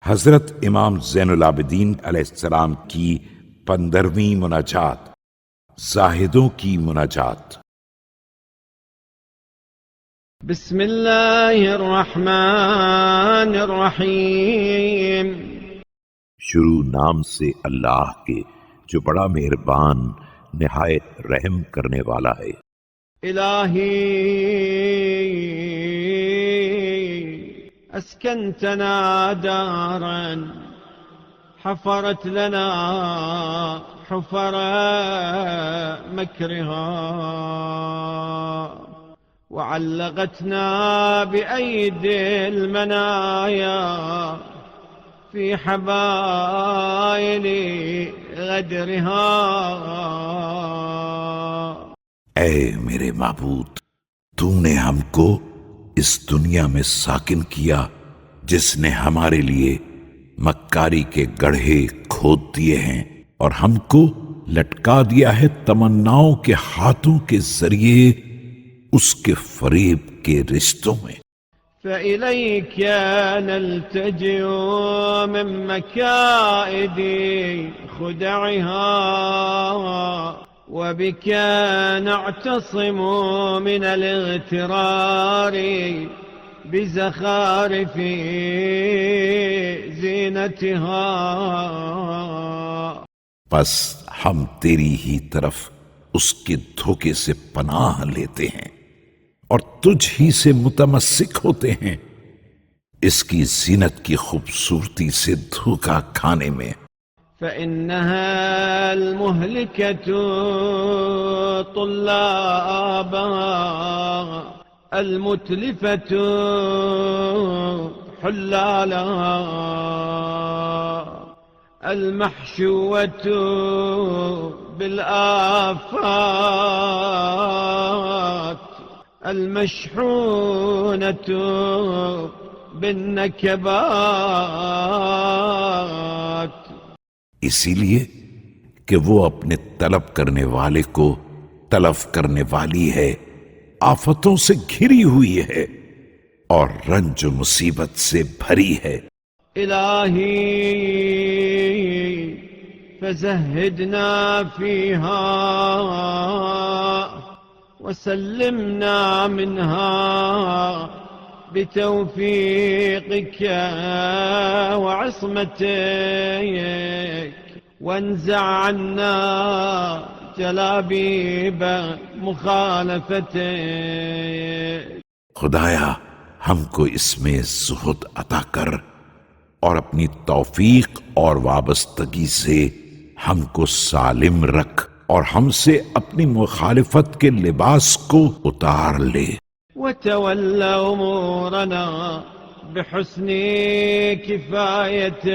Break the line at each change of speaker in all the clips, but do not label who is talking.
حضرت امام زین العابدین علیہ السلام کی 15ویں مناجات، زاہدوں کی مناجات۔
بسم اللہ الرحمن الرحیم۔
شروع نام سے اللہ کے جو بڑا مہربان نہایت رحم کرنے والا ہے۔
الہی اسکنتنا دارا حفرت لنا حفر مکرها وعلقتنا بأيدي المنايا في حبائل غدرها۔
اے میرے معبود، تو نے ہم کو اس دنیا میں ساکن کیا جس نے ہمارے لیے مکاری کے گڑھے کھود دیے ہیں، اور ہم کو لٹکا دیا ہے تمناؤں کے ہاتھوں کے ذریعے اس کے فریب کے رشتوں میں۔
فإليك نلتجئ من مكائد خدعها وبك نعتصم من الاغترار بزخارف زينتها۔
پس ہم تیری ہی طرف اس کے دھوکے سے پناہ لیتے ہیں اور تجھ ہی سے متمسک ہوتے ہیں اس کی زینت کی خوبصورتی سے دھوکا کھانے میں۔
فإنها المهلكة طلابها المتلفة حلالها المحشوة بالآفات المشحونة بالنكبات۔
اسی لیے کہ وہ اپنے طلب کرنے والے کو تلف کرنے والی ہے، آفتوں سے گھری ہوئی ہے اور رنج و مصیبت سے بھری ہے۔
الہی فزہدنا فیہا وسلمنا منها بتوفيقك وعصمتك وانزع عنا جلابيب مخالفتك۔
خدایا ہم کو اس میں زہد عطا کر اور اپنی توفیق اور وابستگی سے ہم کو سالم رکھ اور ہم سے اپنی مخالفت کے لباس کو اتار لے۔
وتول أمورنا بحسن كفايتك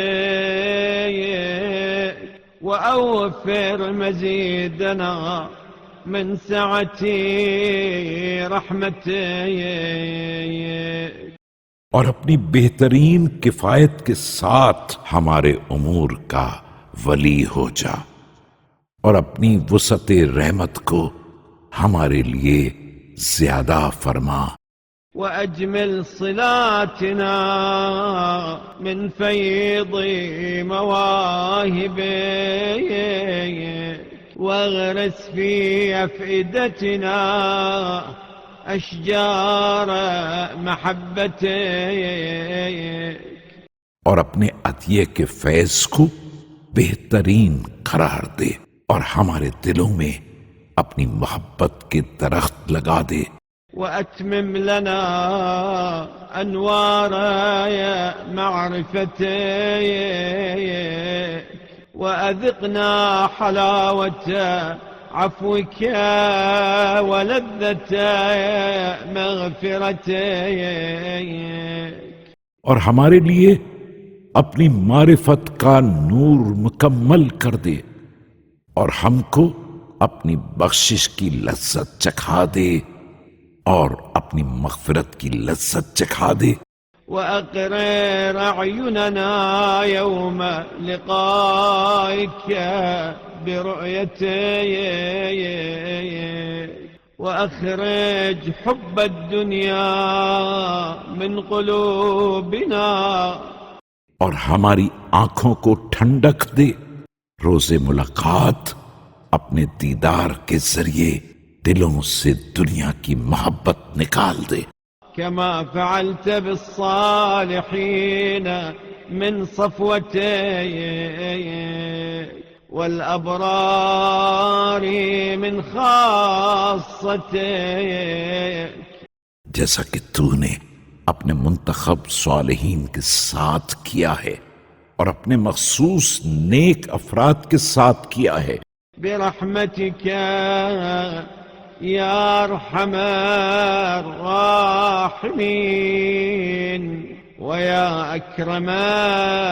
وأوفر مزيدنا من سعة رحمتك۔
اور اپنی بہترین کفایت کے ساتھ ہمارے امور کا ولی ہو جا اور اپنی وسعت رحمت کو ہمارے لیے زیادہ فرما۔
وأجمل صلاتنا من فيض مواهبك واغرس في أفئدتنا أشجار محبتك۔
اور اپنے عطیے کے فیض کو بہترین قرار دے اور ہمارے دلوں میں اپنی محبت کے درخت لگا دے۔
وأتمم لنا أنوار معرفتك وأذقنا حلاوة عفوك ولذة مغفرتك۔
اور ہمارے لیے اپنی معرفت کا نور مکمل کر دے اور ہم کو اپنی بخشش کی لذت چکھا دے اور اپنی مغفرت کی لذت چکھا دے۔
وأقرر أعيننا يوم لقائك برؤيتك وأخرج حب الدنيا من قلوبنا
اور ہماری آنکھوں کو ٹھنڈک دے۔ روز ملاقات اپنے دیدار کے ذریعے دلوں سے دنیا کی محبت نکال دے۔
كما فعلت بالصالحين من صفوتيك والأبرار من خاصتك،
جیسا کہ تو نے اپنے منتخب صالحین کے ساتھ کیا ہے اور اپنے مخصوص نیک افراد کے ساتھ کیا ہے۔
برحمتك يا أرحم الراحمين ويا أكرم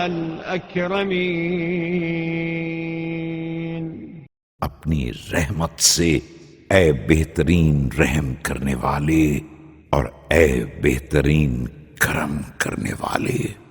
الأكرمين۔
اپنی رحمت سے اے بہترین رحم کرنے والے اور اے بہترین کرم کرنے والے۔